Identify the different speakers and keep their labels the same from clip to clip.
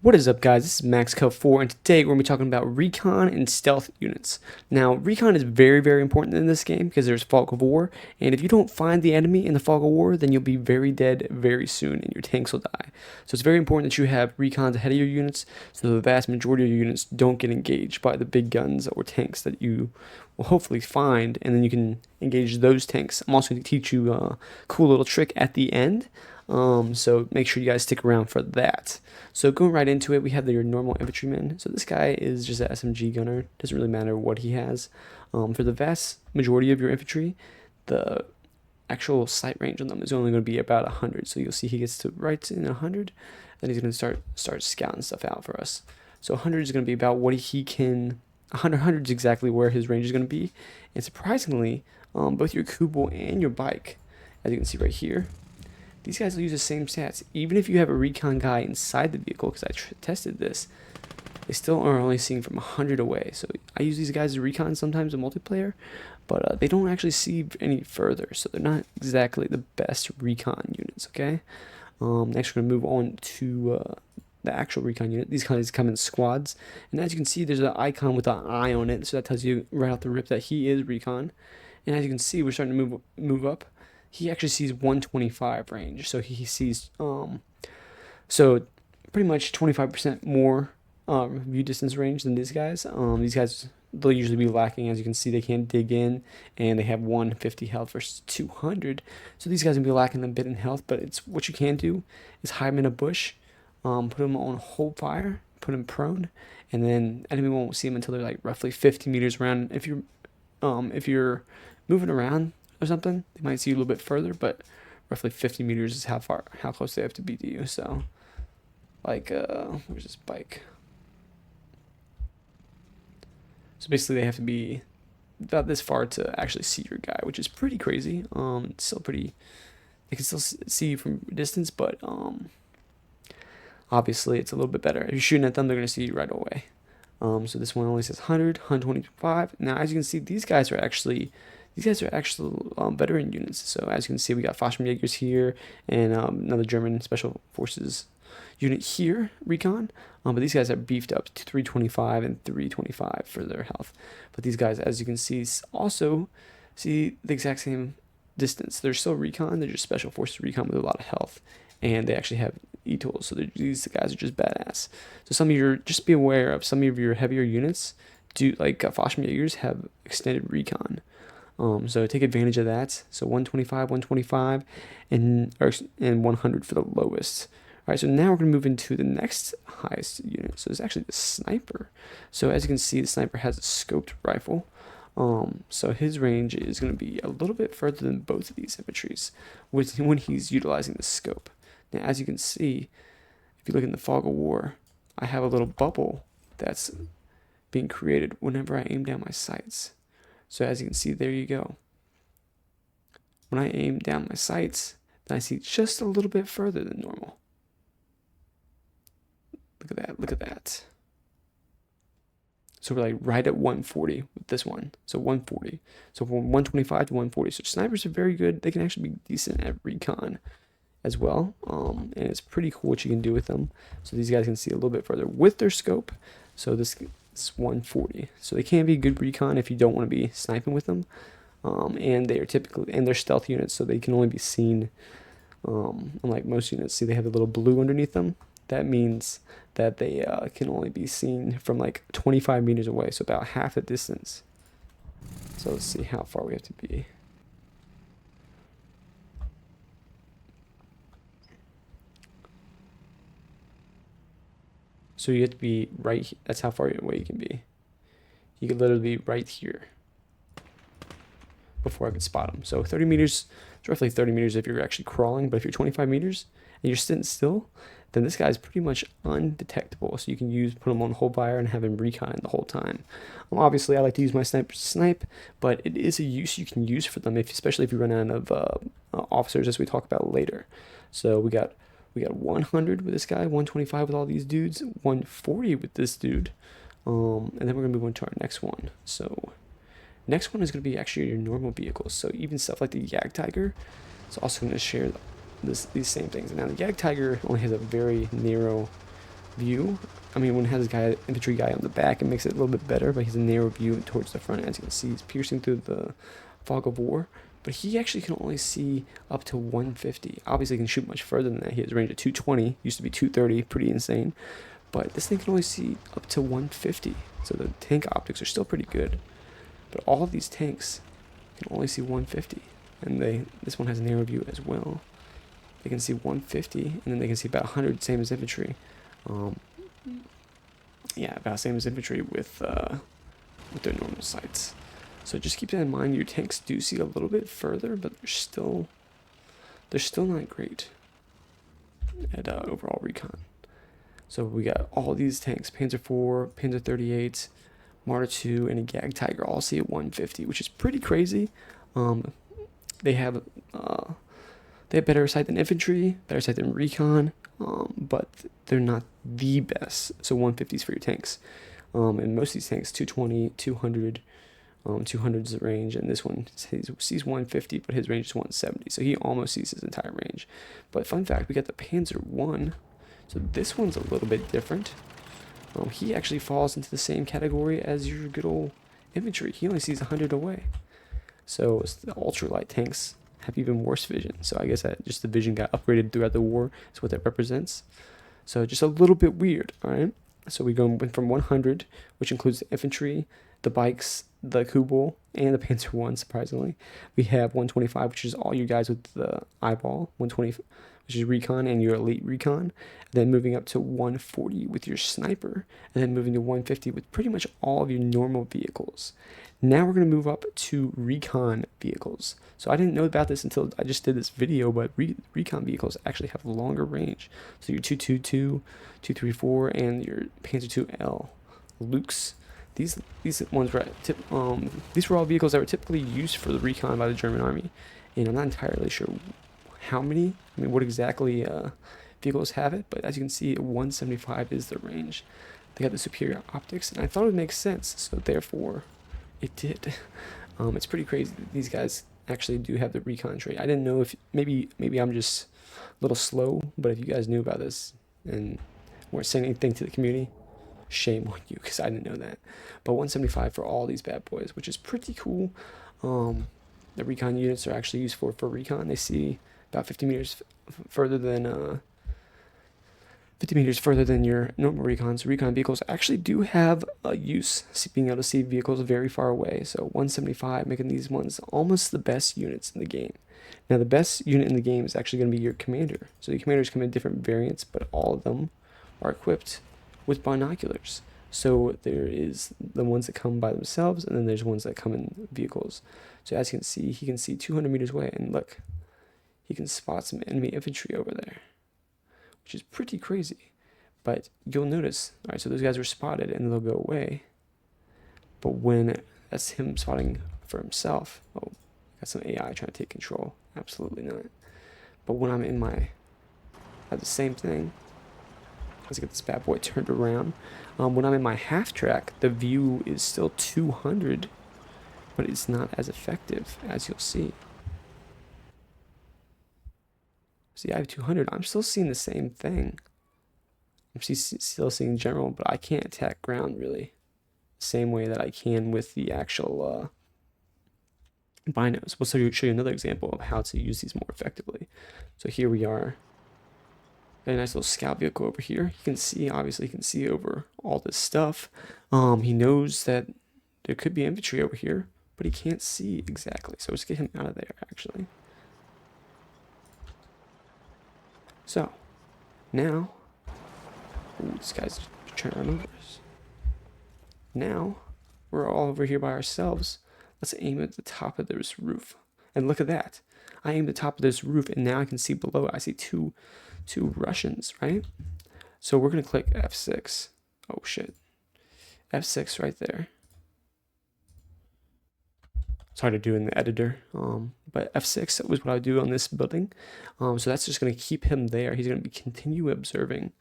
Speaker 1: What is up, guys? This is MaxCo4, and today we're going to be talking about recon and stealth units. Now, recon is very, very important in this game because there's fog of war, and if you don't find the enemy in the fog of war, then you'll be very dead very soon, and your tanks will die. So it's very important that you have recons ahead of your units, so the vast majority of your units don't get engaged by the big guns or tanks that you will hopefully find, and then you can engage those tanks. I'm also going to teach you a cool little trick at the end. So make sure you guys stick around for that. So going right into it, we have your normal infantryman. So this guy is just an SMG gunner. Doesn't really matter what he has. For the vast majority of your infantry, the actual sight range on them is only going to be about 100. So you'll see he gets to right in 100, then he's going to start scouting stuff out for us. So 100 is going to be about what he can. 100 is exactly where his range is going to be. And surprisingly, both your Kubel and your bike, as you can see right here, these guys will use the same stats. Even if you have a recon guy inside the vehicle, because I tested this, they still are only seeing from 100 away. So I use these guys as recon sometimes in multiplayer, but they don't actually see any further. So they're not exactly the best recon units, okay? Next, we're going to move on to the actual recon unit. These guys come in squads. And as you can see, there's an icon with an eye on it. So that tells you right off the rip that he is recon. And as you can see, we're starting to move up. He actually sees 125 range, so he sees so pretty much 25% more view distance range than these guys. These guys, they'll usually be lacking. As you can see, they can't dig in, and they have 150 health versus 200. So these guys will be lacking a bit in health, but it's what you can do is hide them in a bush, put them on hold fire, put them prone, and then enemy won't see them until they're like roughly 50 meters around. If you're moving around or something, they might see you a little bit further, but roughly 50 meters is how close they have to be to you. So like where's this bike? So basically they have to be about this far to actually see your guy, which is pretty crazy. It's still pretty, they can still see you from distance, but obviously it's a little bit better. If you're shooting at them, they're going to see you right away. So this one only says 100, 125. Now as you can see, these guys are actually veteran units. So as you can see, we got Fallschirmjägers here and another German special forces unit here, recon. But these guys are beefed up to 325 and 325 for their health. But these guys, as you can see, also see the exact same distance. They're still recon. They're just special forces recon with a lot of health, and they actually have e-tools. So these guys are just badass. So just be aware of some of your heavier units. Like Fallschirmjägers have extended recon. So take advantage of that. So 125, 125, and 100 for the lowest. All right, so now we're going to move into the next highest unit. So it's actually the sniper. So as you can see, the sniper has a scoped rifle. So his range is going to be a little bit further than both of these infantries when he's utilizing the scope. Now, as you can see, if you look in the fog of war, I have a little bubble that's being created whenever I aim down my sights. So as you can see, there you go. When I aim down my sights, then I see just a little bit further than normal. Look at that, look at that. So we're like right at 140 with this one. So 140. So from 125 to 140. So snipers are very good. They can actually be decent at recon as well. And it's pretty cool what you can do with them. So these guys can see a little bit further with their scope. So this is 140. So they can be good recon if you don't want to be sniping with them. And they are they're stealth units, so they can only be seen, unlike most units. See, they have a little blue underneath them. That means that they can only be seen from like 25 meters away, so about half the distance. So let's see how far we have to be. So you have to be right, that's how far away you can be. You could literally be right here before I could spot them. So 30 meters, it's roughly 30 meters if you're actually crawling, but if you're 25 meters and you're sitting still, then this guy's pretty much undetectable. So you can put him on hold fire and have him recon the whole time. Obviously, I like to use my snipers to snipe, but it is a use you can use for them, especially if you run out of officers, as we talk about later. So we got 100 with this guy, 125 with all these dudes, 140 with this dude, and then we're gonna move on to our next one. So next one is gonna be actually your normal vehicles. So even stuff like the Jagdtiger, it's also gonna share these same things. Now the Jagdtiger only has a very narrow view. I mean, when it has a infantry guy on the back, it makes it a little bit better, but he's a narrow view towards the front. As you can see, he's piercing through the fog of war, but he actually can only see up to 150. Obviously, he can shoot much further than that. He has a range of 220, used to be 230, pretty insane. But this thing can only see up to 150, so the tank optics are still pretty good. But all of these tanks can only see 150, and this one has a narrow view as well. They can see 150, and then they can see about 100, same as infantry. Yeah, about same as infantry with their normal sights. So just keep that in mind. Your tanks do see a little bit further, but they're still not great at overall recon. So we got all these tanks: Panzer IV, Panzer 38, Marder 2, and a Gag Tiger all see at 150, which is pretty crazy. They have better sight than infantry, better sight than recon, but they're not the best. So 150s for your tanks. And most of these tanks, 220, 200, 200 is the range, and this one sees 150, but his range is 170, so he almost sees his entire range. But fun fact, we got the Panzer 1, so this one's a little bit different. He actually falls into the same category as your good old infantry. He only sees 100 away. So the ultralight tanks have even worse vision. So I guess that just the vision got upgraded throughout the war is what that represents. So just a little bit weird, all right? So we went from 100, which includes the infantry, the bikes, the Kubel, and the Panzer 1, surprisingly. We have 125, which is all you guys with the eyeball, 120, which is recon and your elite recon, and then moving up to 140 with your sniper, and then moving to 150 with pretty much all of your normal vehicles. Now we're going to move up to recon vehicles. So I didn't know about this until I just did this video, but recon vehicles actually have longer range. So your 222, 234, and your Panzer 2L Lukes. These ones were these were all vehicles that were typically used for the recon by the German army, and I'm not entirely sure how many. I mean, what exactly vehicles have it, but as you can see, 175 is the range. They got the superior optics, and I thought it would make sense, so therefore it did. It's pretty crazy that these guys actually do have the recon trait. I didn't know if maybe I'm just a little slow, but if you guys knew about this and weren't saying anything to the community, shame on you, because I didn't know that. But 175 for all these bad boys, which is pretty cool. The recon units are actually used for recon. They see about 50 meters further than 50 meters further than your normal recons. Recon vehicles actually do have a use, being able to see vehicles very far away. So 175, making these ones almost the best units in the game. Now the best unit in the game is actually going to be your commander. So the commanders come in different variants, but all of them are equipped with binoculars. So there is the ones that come by themselves, and then there's ones that come in vehicles. So as you can see, he can see 200 meters away, and look, he can spot some enemy infantry over there, which is pretty crazy. But you'll notice, all right, so those guys were spotted and they'll go away. But when that's him spotting for himself, oh, got some AI trying to take control. Absolutely not. But when I'm in I have the same thing. Let's get this bad boy turned around. When I'm in my half track, the view is still 200, but it's not as effective, as you'll see. See, I have 200. I'm still seeing the same thing. I'm still seeing general, but I can't attack ground really the same way that I can with the actual binos. We'll show you another example of how to use these more effectively. So here we are. Got a nice little scout vehicle over here. You can see, obviously, he can see over all this stuff. He knows that there could be infantry over here, but he can't see exactly. So let's get him out of there, actually. So, now, ooh, this guy's trying to run over us. Now, we're all over here by ourselves. Let's aim at the top of this roof. And look at that. I aimed the top of this roof, and now I can see below. I see two Russians, right? So we're going to click F6. Oh, shit. F6 right there. It's hard to do in the editor, but F6 was what I would do on this building. So that's just going to keep him there. He's going to be continue observing.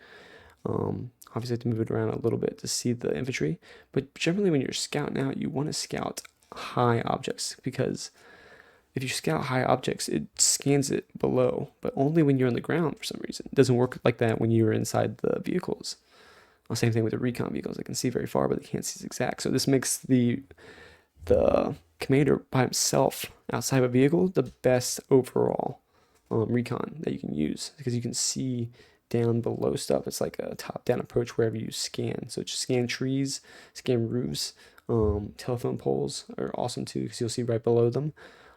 Speaker 1: Obviously, I have to move it around a little bit to see the infantry. But generally, when you're scouting out, you want to scout high objects, because if you scout high objects, it scans it below, but only when you're on the ground for some reason. It doesn't work like that when you're inside the vehicles. Same thing with the recon vehicles. They can see very far, but they can't see zigzag. So this makes the commander by himself outside of a vehicle the best overall recon that you can use, because you can see down below stuff. It's like a top-down approach wherever you scan. So just scan trees, scan roofs, telephone poles are awesome too, because you'll see right below them.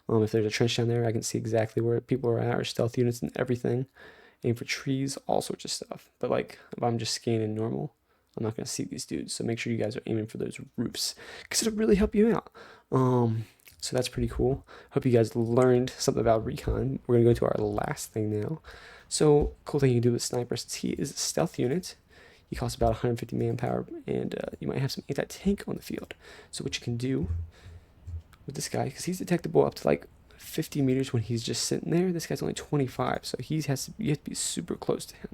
Speaker 1: If there's a trench down there, I can see exactly where people are at, or stealth units and everything. Aim for trees, all sorts of stuff. But like if I'm just scanning normal, I'm not going to see these dudes. So make sure you guys are aiming for those roofs, because it'll really help you out. So that's pretty cool. Hope you guys learned something about recon. We're going to go to our last thing now. So cool thing you can do with sniper, since he is a stealth unit, he costs about 150 manpower, and you might have some anti-tank on the field. So what you can do with this guy, because he's detectable up to like 50 meters when he's just sitting there. This guy's only 25, so you have to be super close to him.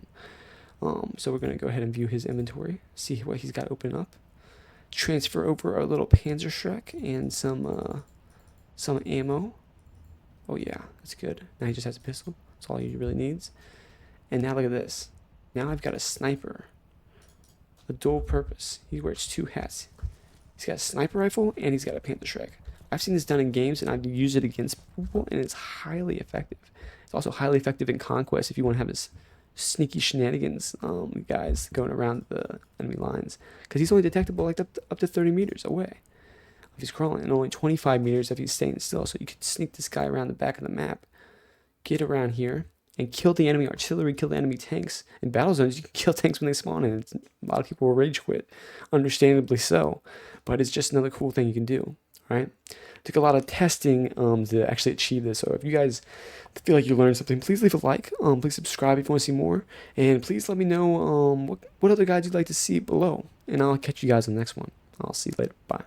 Speaker 1: So we're going to go ahead and view his inventory, see what he's got open up. Transfer over a little Panzerschreck and some ammo. Oh yeah, that's good. Now he just has a pistol. That's all he really needs. And now look at this. Now I've got a sniper. A dual purpose. He wears two hats. He's got a sniper rifle and he's got a Panzerschreck. I've seen this done in games, and I've used it against people, and it's highly effective. It's also highly effective in Conquest if you want to have this sneaky shenanigans guys going around the enemy lines, because he's only detectable like up to 30 meters away if he's crawling, and only 25 meters if he's staying still. So you could sneak this guy around the back of the map, get around here, and kill the enemy artillery, kill the enemy tanks. In battle zones, you can kill tanks when they spawn, and a lot of people will rage quit, understandably so, but it's just another cool thing you can do. Right? Took a lot of testing to actually achieve this. So if you guys feel like you learned something, please leave a like. Please subscribe if you want to see more, and please let me know what other guides you'd like to see below, and I'll catch you guys in the next one. I'll see you later. Bye.